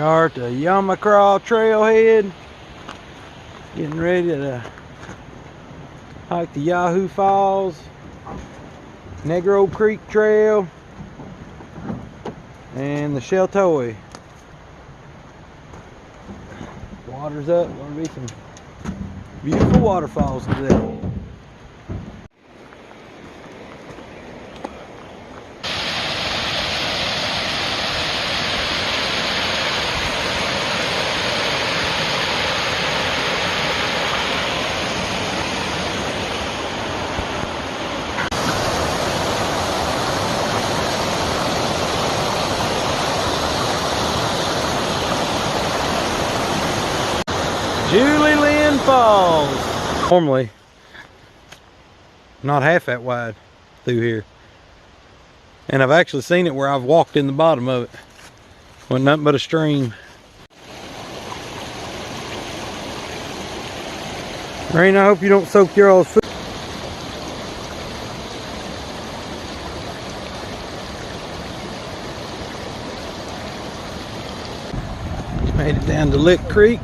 are at the Yamacraw trailhead, getting ready to hike the Yahoo Falls, Negro Creek Trail, and the Sheltoy. Water's up. Gonna be some beautiful waterfalls today. Julie Lynn Falls. Normally not half that wide through here, and I've actually seen it where I've walked in the bottom of it. Wasn't nothing but a stream. Rain, I hope you don't soak your all's foot. Made it down to Lick Creek.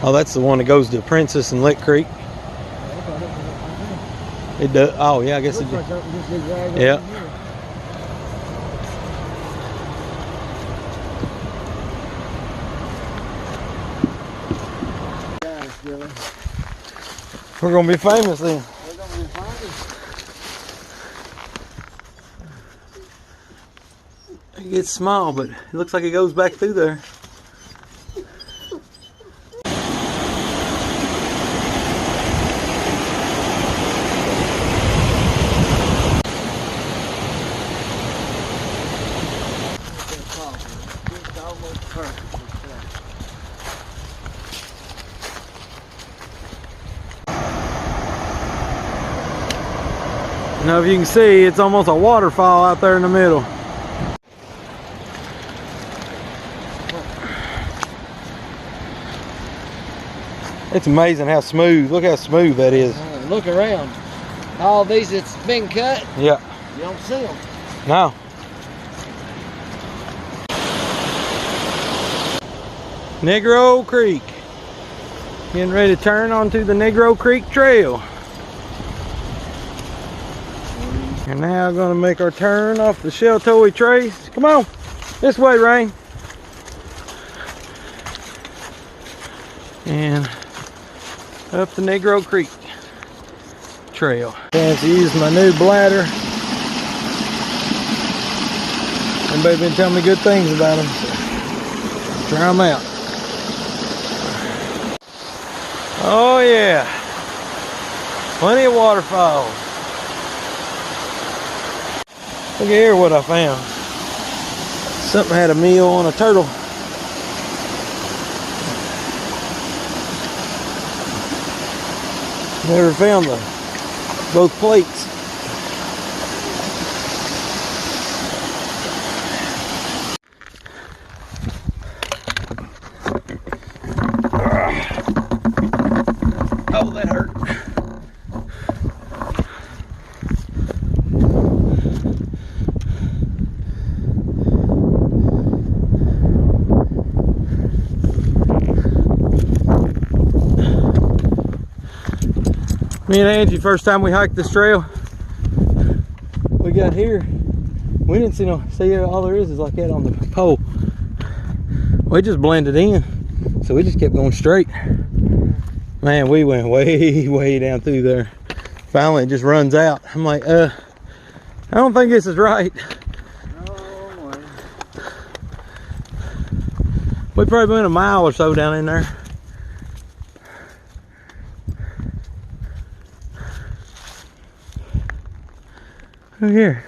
Oh, that's the one that goes to Princess and Lick Creek. It does. Oh, yeah, I guess it does. Yeah. We're gonna be famous then. We're gonna be famous. It gets small, but it looks like it goes back through there. Now, if you can see, it's almost a waterfall out there in the middle. It's amazing how smooth. Look how smooth that is. Look around. All these that's been cut. Yeah. You don't see them. No. Negro Creek. Getting ready to turn onto the Negro Creek Trail. And now going to make our turn off the Sheltoy Trace. Come on, this way, Rain. And up the Negro Creek Trail. Chance to use my new bladder. Everybody been telling me good things about them, so try them out. Oh yeah, plenty of waterfalls. Look at here what I found. Something had a meal on a turtle. Never found both plates. Oh, that hurt. Me and Angie, first time we hiked this trail, we got here, we didn't see all there is like that on the pole. We just blended in, so we just kept going straight. Man, we went way down through there. Finally, it just runs out. I'm like, I don't think this is right. No way. We probably went a mile or so down in there. Look here.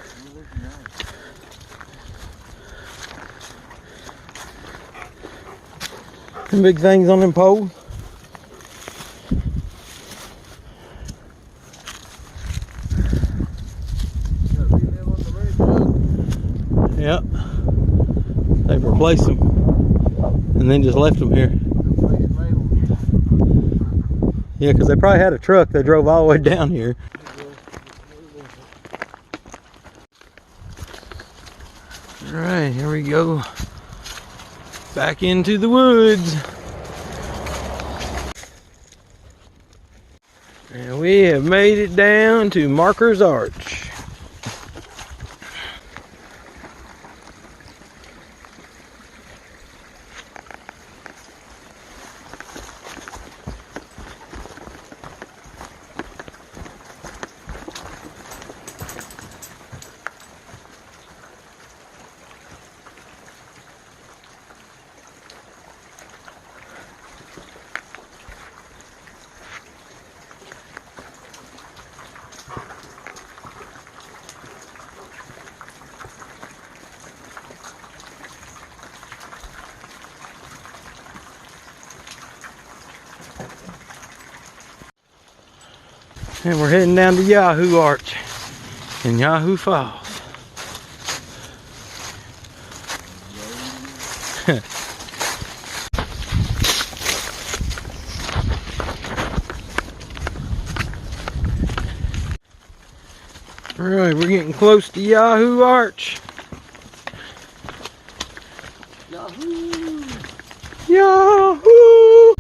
Some big things on them poles. Yep. They've replaced them and then just left them here. Yeah, because they probably had a truck that drove all the way down here. All right, here we go. Back into the woods. And we have made it down to Marker's Arch. And we're heading down to Yahoo Arch in Yahoo Falls. Alright, we're getting close to Yahoo Arch. Yahoo! Yahoo!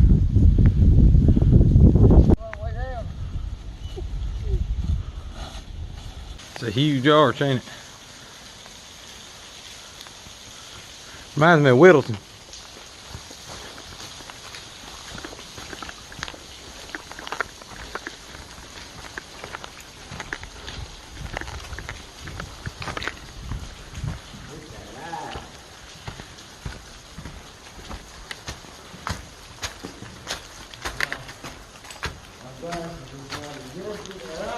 It's a huge arch, ain't it? Reminds me of Whittleton.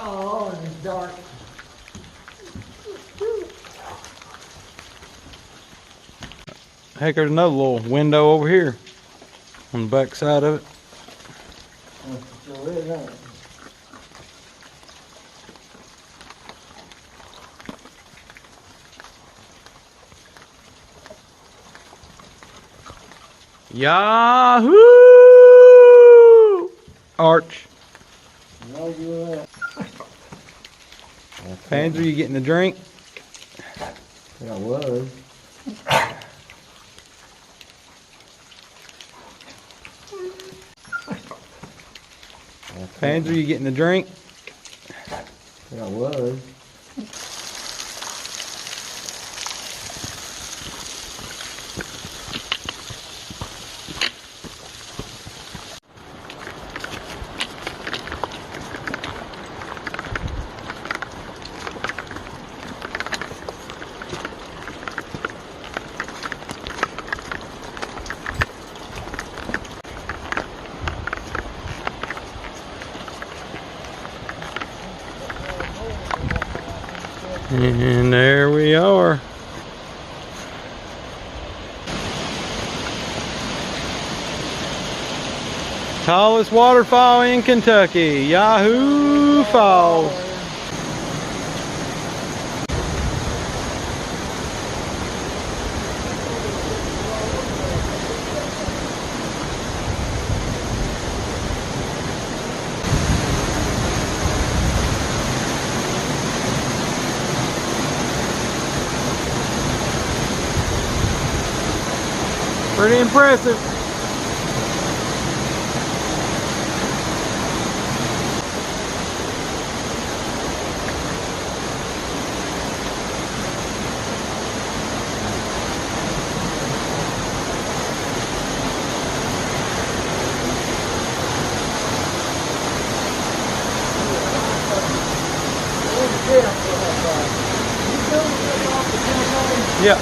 Oh, it's dark. Heck, there's another little window over here on the back side of it. Sure is, ain't it? Yahoo Arch. No, you Pansy, you getting a drink? I was. Pansy, you getting a drink? I was. And there we are. Tallest waterfall in Kentucky, Yahoo Falls. Pretty impressive. Yeah.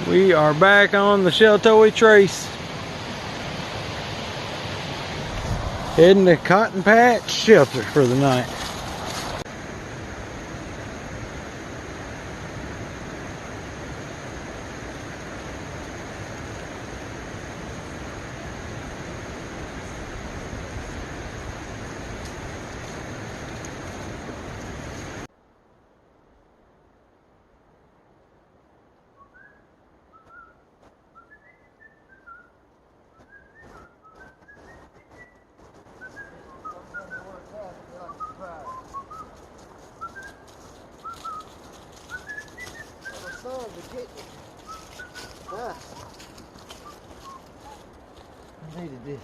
We are back on the Sheltoe Trace. Heading to Cotton Patch Shelter for the night. love the kitchen. Nice. I needed this.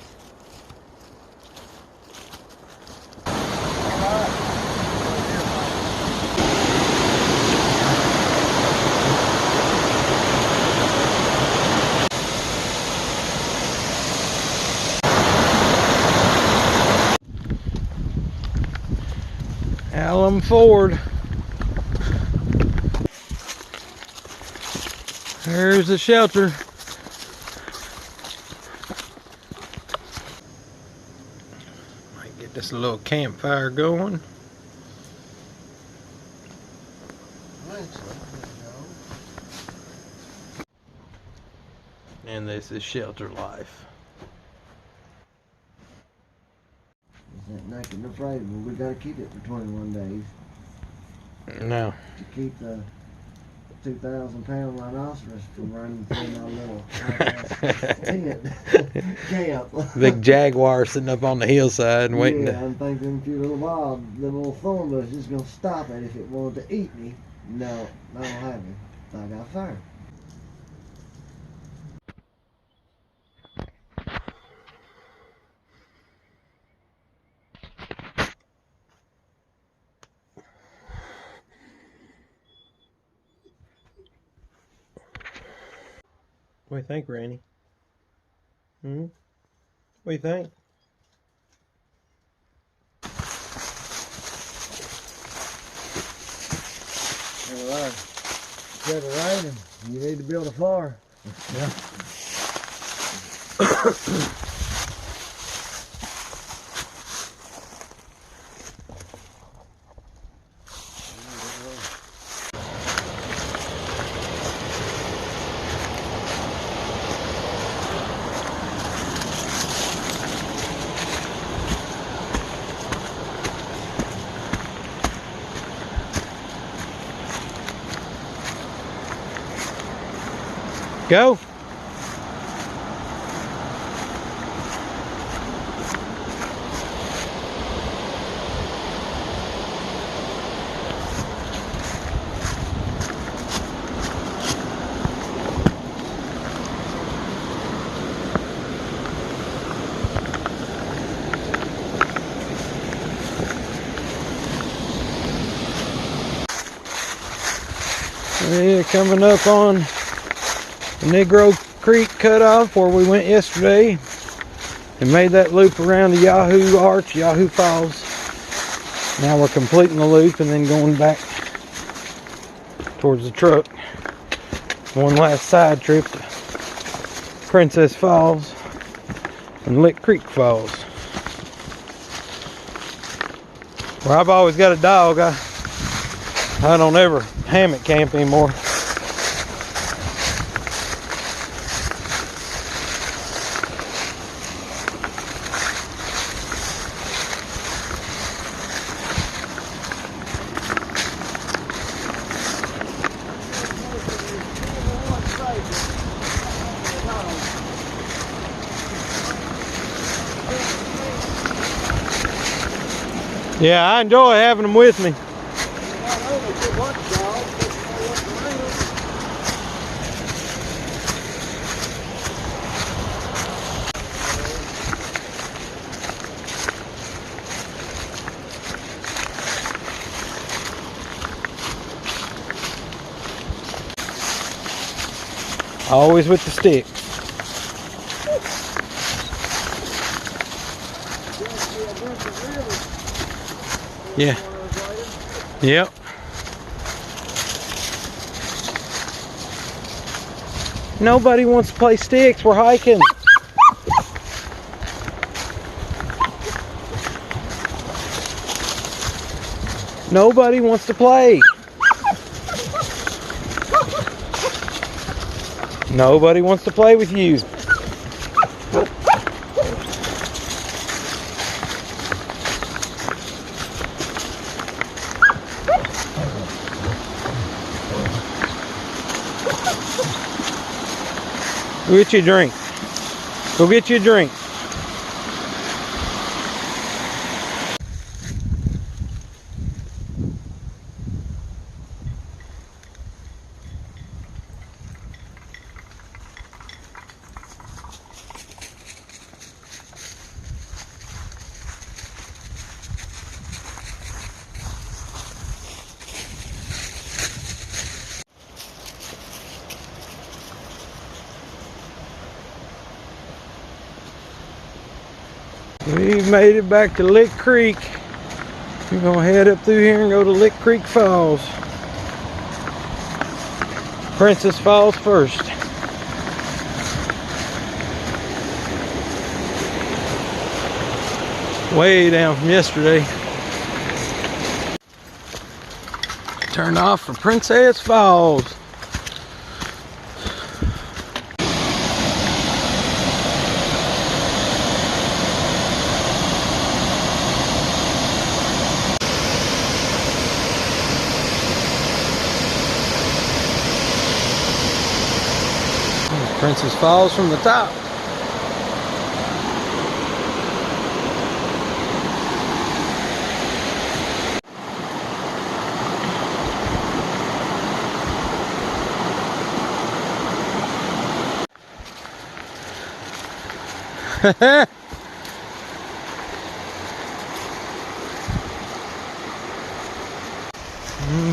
Alum Ford. There's the shelter. Might get this little campfire going. And this is shelter life. That naked and afraid, but we gotta keep it for 21 days No. to keep the 2,000-pound rhinoceros from running through my little tent camp. Big jaguar sitting up on the hillside and waiting Yeah, to... I'm thinking if you little thorn bush is gonna stop it if it wanted to eat me. No, I don't have it. I got fire. What do you think, Randy? What do you think? Alright. Instead of raining, you need to build a fire. Yeah. Go. Yeah, coming up on the Negro Creek cutoff where we went yesterday and made that loop around the Yahoo Arch, Yahoo Falls. Now we're completing the loop and then going back towards the truck. One last side trip to Princess Falls and Lick Creek Falls. Where I've always got a dog, I don't ever hammock camp anymore. Yeah, I enjoy having them with me. Always with the stick. Yeah. Yep. Nobody wants to play sticks. We're hiking. Nobody wants to play. Nobody wants to play with you. Go get you a drink. Go get you a drink. We've made it back to Lick Creek. We're gonna head up through here and go to Lick Creek Falls. Princess Falls first. Way down from yesterday. Turned off for Princess Falls. Princess Falls from the top.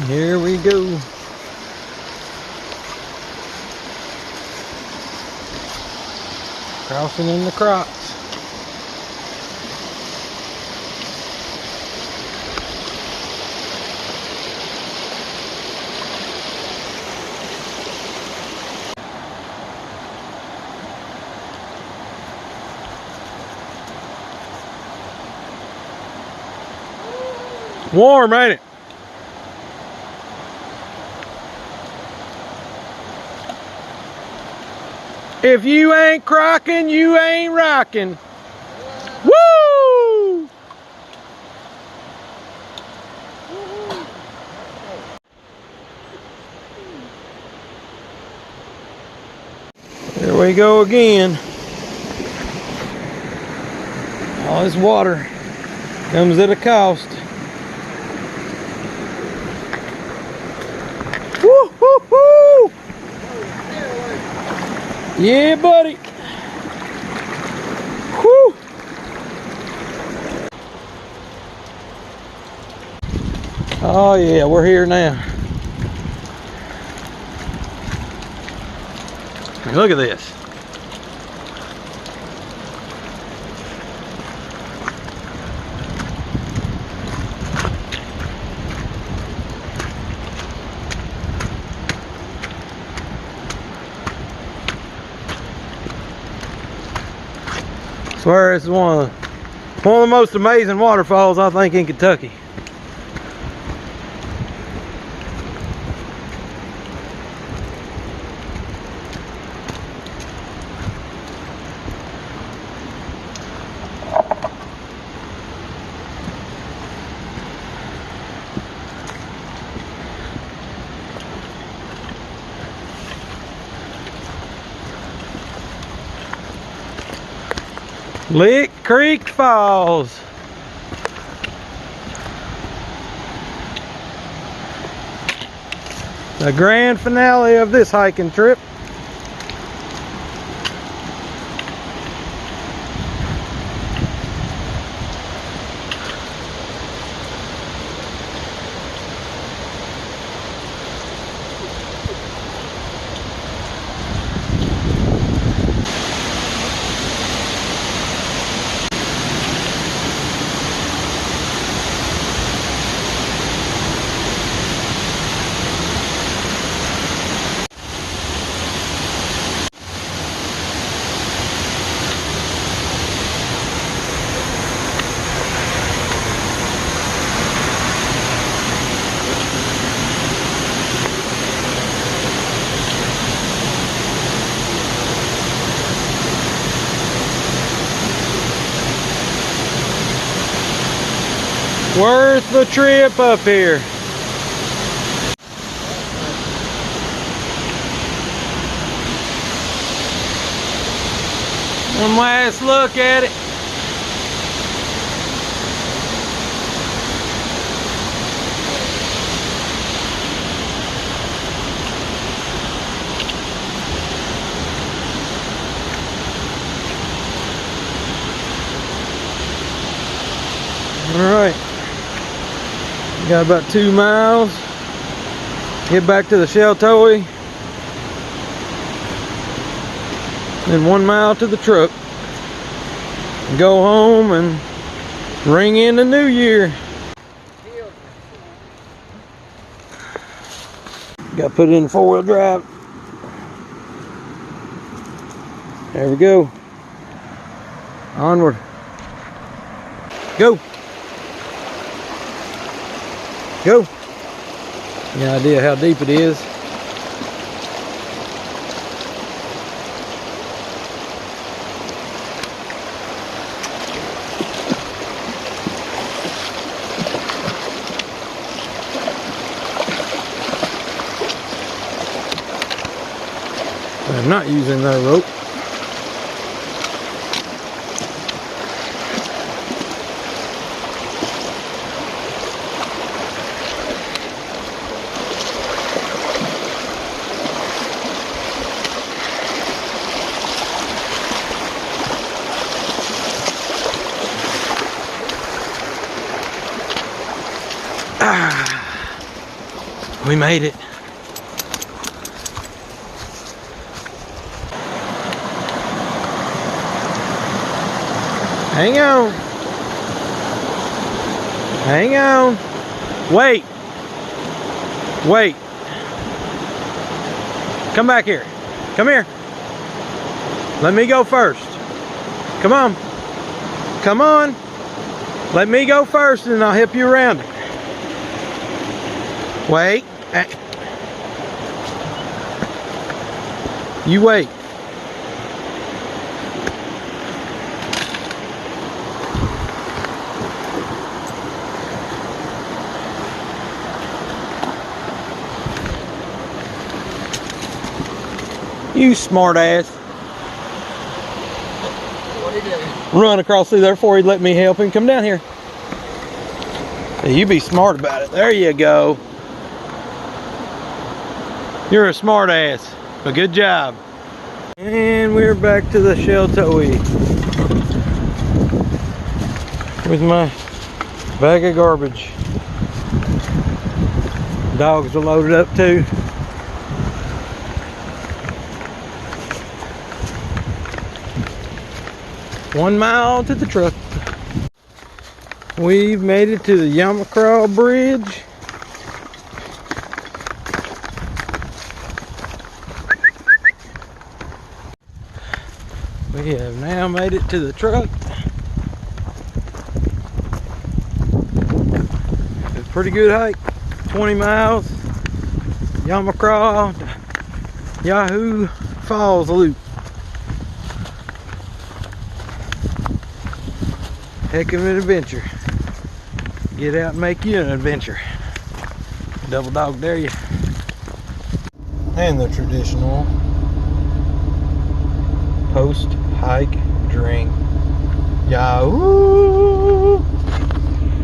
Here we go. Crossing in the crops. Warm, ain't it? If you ain't crocking, you ain't rocking. Woo! There we go again. All this water comes at a cost. Woo, woo, woo! Yeah, buddy. Whew. Oh yeah, we're here now. Look at this. I swear this is one of the most amazing waterfalls I think in Kentucky. Lick Creek Falls. The grand finale of this hiking trip. Worth the trip up here. One last look at it. All right. Got about 2 miles. Get back to the Sheltoe. Then 1 mile to the truck. go home and ring in the new year. Got to put it in 4-wheel drive. There we go. Onward. Go. Go. Any idea how deep it is? I'm not using that rope. We made it. Hang on. Hang on. Wait. Wait. Come back here. Come here. Let me go first. Come on. Come on. Let me go first and I'll help you around it. Wait. You wait. You smart ass. What do you do? Run across through there before he'd let me help him. Come down here. You be smart about it. There you go. You're a smart ass. But good job. And we're back to the shell toey with my bag of garbage. Dogs are loaded up too. One mile to the truck. We've made it to the Yahoo Bridge. We have now made it to the truck. It's a pretty good hike. 20 miles. Yahoo Falls loop. Heck of an adventure. Get out and make you an adventure. Double dog dare you. And the traditional post hike drink. Yahoo!